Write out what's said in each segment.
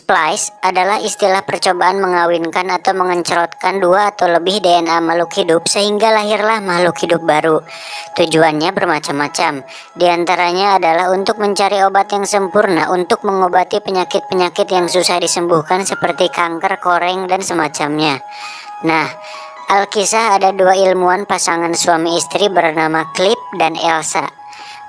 Splice adalah istilah percobaan mengawinkan atau mengencerotkan dua atau lebih DNA makhluk hidup sehingga lahirlah makhluk hidup baru. Tujuannya bermacam-macam. Di antaranya adalah untuk mencari obat yang sempurna untuk mengobati penyakit-penyakit yang susah disembuhkan seperti kanker, koreng, dan semacamnya. Nah, alkisah ada dua ilmuwan pasangan suami istri bernama Clip dan Elsa.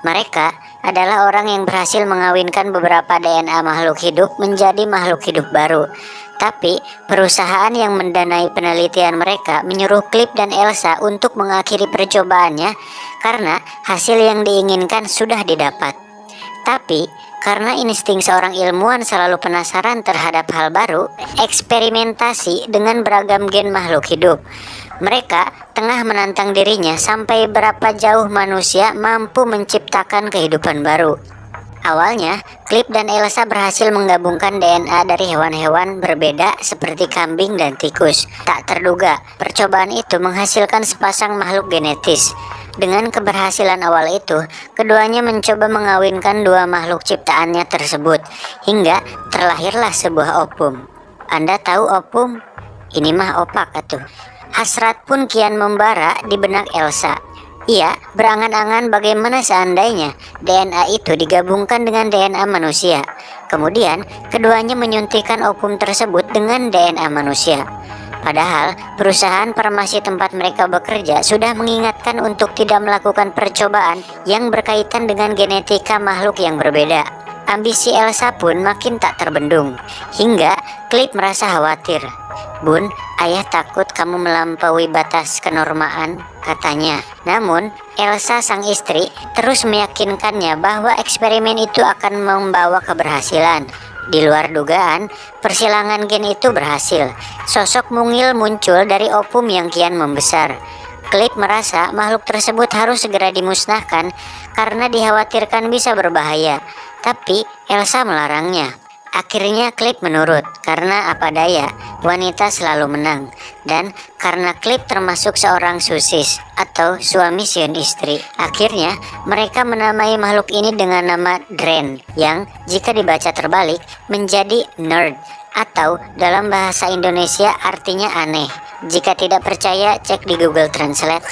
Mereka adalah orang yang berhasil mengawinkan beberapa DNA makhluk hidup menjadi makhluk hidup baru. Tapi, perusahaan yang mendanai penelitian mereka menyuruh Clip dan Elsa untuk mengakhiri percobaannya karena hasil yang diinginkan sudah didapat. Tapi, karena insting seorang ilmuwan selalu penasaran terhadap hal baru, eksperimentasi dengan beragam gen makhluk hidup. Mereka tengah menantang dirinya sampai berapa jauh manusia mampu menciptakan kehidupan baru. Awalnya, Clip dan Elsa berhasil menggabungkan DNA dari hewan-hewan berbeda seperti kambing dan tikus. Tak terduga, percobaan itu menghasilkan sepasang makhluk genetis. Dengan keberhasilan awal itu, keduanya mencoba mengawinkan dua makhluk ciptaannya tersebut, hingga terlahirlah sebuah opum. Anda tahu opum? Ini mah opak atuh. Hasrat pun kian membara di benak Elsa. Ia berangan-angan bagaimana seandainya DNA itu digabungkan dengan DNA manusia. Kemudian, keduanya menyuntikkan opum tersebut dengan DNA manusia. Padahal, perusahaan farmasi tempat mereka bekerja sudah mengingatkan untuk tidak melakukan percobaan yang berkaitan dengan genetika makhluk yang berbeda. Ambisi Elsa pun makin tak terbendung, hingga Clip merasa khawatir. "Bun, ayah takut kamu melampaui batas kenormaan," katanya. Namun, Elsa sang istri terus meyakinkannya bahwa eksperimen itu akan membawa keberhasilan. Di luar dugaan, persilangan gen itu berhasil. Sosok mungil muncul dari opum yang kian membesar. Clip merasa makhluk tersebut harus segera dimusnahkan karena dikhawatirkan bisa berbahaya. Tapi Elsa melarangnya. Akhirnya Clip menurut, karena apa daya, wanita selalu menang. Dan karena Clip termasuk seorang susis atau suami siun istri, akhirnya mereka menamai makhluk ini dengan nama Dren, yang jika dibaca terbalik menjadi nerd, atau dalam bahasa Indonesia artinya aneh. Jika tidak percaya, cek di Google Translate.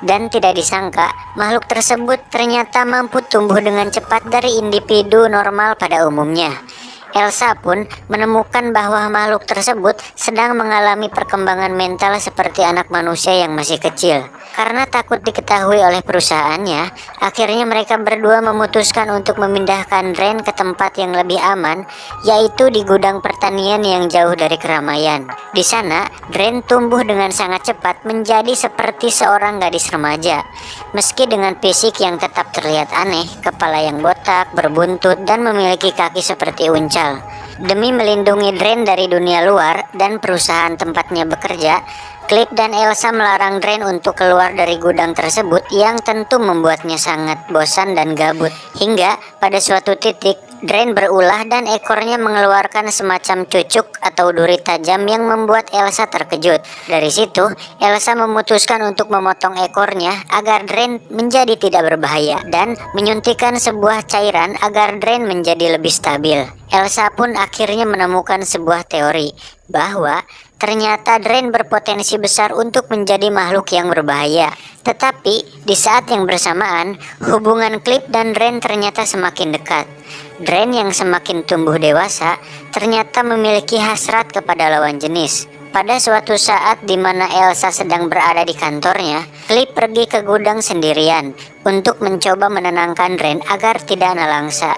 Dan tidak disangka, makhluk tersebut ternyata mampu tumbuh dengan cepat dari individu normal pada umumnya. Elsa pun menemukan bahwa makhluk tersebut sedang mengalami perkembangan mental seperti anak manusia yang masih kecil. Karena takut diketahui oleh perusahaannya, akhirnya mereka berdua memutuskan untuk memindahkan Dren ke tempat yang lebih aman, yaitu di gudang pertanian yang jauh dari keramaian. Di sana, Dren tumbuh dengan sangat cepat menjadi seperti seorang gadis remaja. Meski dengan fisik yang tetap terlihat aneh, kepala yang botak, berbuntut, dan memiliki kaki seperti uncal. Demi melindungi Dren dari dunia luar dan perusahaan tempatnya bekerja, Clip dan Elsa melarang Dren untuk keluar dari gudang tersebut yang tentu membuatnya sangat bosan dan gabut. Hingga pada suatu titik, Dren berulah dan ekornya mengeluarkan semacam cucuk atau duri tajam yang membuat Elsa terkejut. Dari situ, Elsa memutuskan untuk memotong ekornya agar Dren menjadi tidak berbahaya dan menyuntikkan sebuah cairan agar Dren menjadi lebih stabil. Elsa pun akhirnya menemukan sebuah teori bahwa Ternyata Drain berpotensi besar untuk menjadi makhluk yang berbahaya. Tetapi di saat yang bersamaan, hubungan Clip dan Drain ternyata semakin dekat. Drain yang semakin tumbuh dewasa ternyata memiliki hasrat kepada lawan jenis. Pada suatu saat di mana Elsa sedang berada di kantornya, Clip pergi ke gudang sendirian untuk mencoba menenangkan Drain agar tidak nelangsa.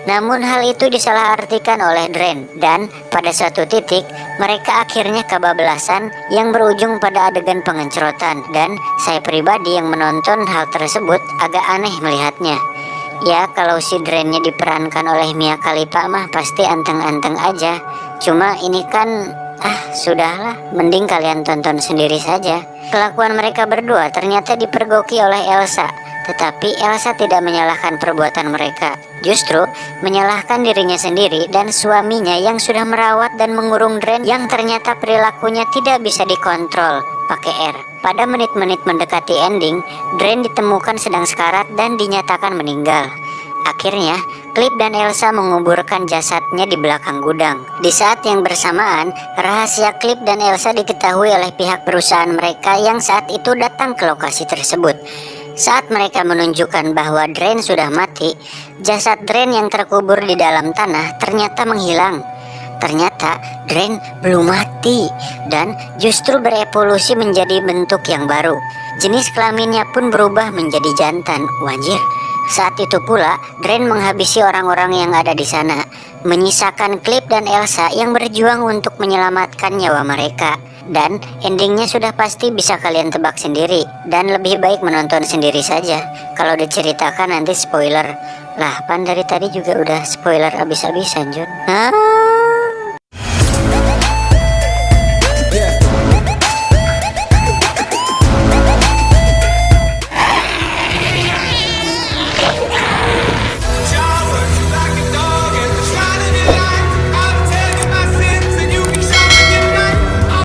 Namun hal itu disalahartikan oleh Drain dan pada suatu titik mereka akhirnya kebablasan yang berujung pada adegan pengencrotan, dan saya pribadi yang menonton hal tersebut agak aneh melihatnya. Ya, kalau si Drainnya diperankan oleh Mia Khalifa mah pasti anteng-anteng aja. Cuma ini kan sudahlah, mending kalian tonton sendiri saja. Kelakuan mereka berdua ternyata dipergoki oleh Elsa, tetapi Elsa tidak menyalahkan perbuatan mereka. Justru menyalahkan dirinya sendiri dan suaminya yang sudah merawat dan mengurung Drain yang ternyata perilakunya tidak bisa dikontrol. Pakai R. Pada menit-menit mendekati ending, Drain ditemukan sedang sekarat dan dinyatakan meninggal. Akhirnya, Clip dan Elsa menguburkan jasadnya di belakang gudang. Di saat yang bersamaan, rahasia Clip dan Elsa diketahui oleh pihak perusahaan mereka yang saat itu datang ke lokasi tersebut. Saat mereka menunjukkan bahwa Drain sudah mati, jasad Drain yang terkubur di dalam tanah ternyata menghilang. Ternyata Drain belum mati dan justru berevolusi menjadi bentuk yang baru. Jenis kelaminnya pun berubah menjadi jantan. Wajir. Saat itu pula, Drain menghabisi orang-orang yang ada di sana, menyisakan Clip dan Elsa yang berjuang untuk menyelamatkan nyawa mereka. Dan endingnya sudah pasti bisa kalian tebak sendiri, dan lebih baik menonton sendiri saja. Kalau diceritakan nanti spoiler. Lah, pan dari tadi juga udah spoiler abis-abisan, Jun.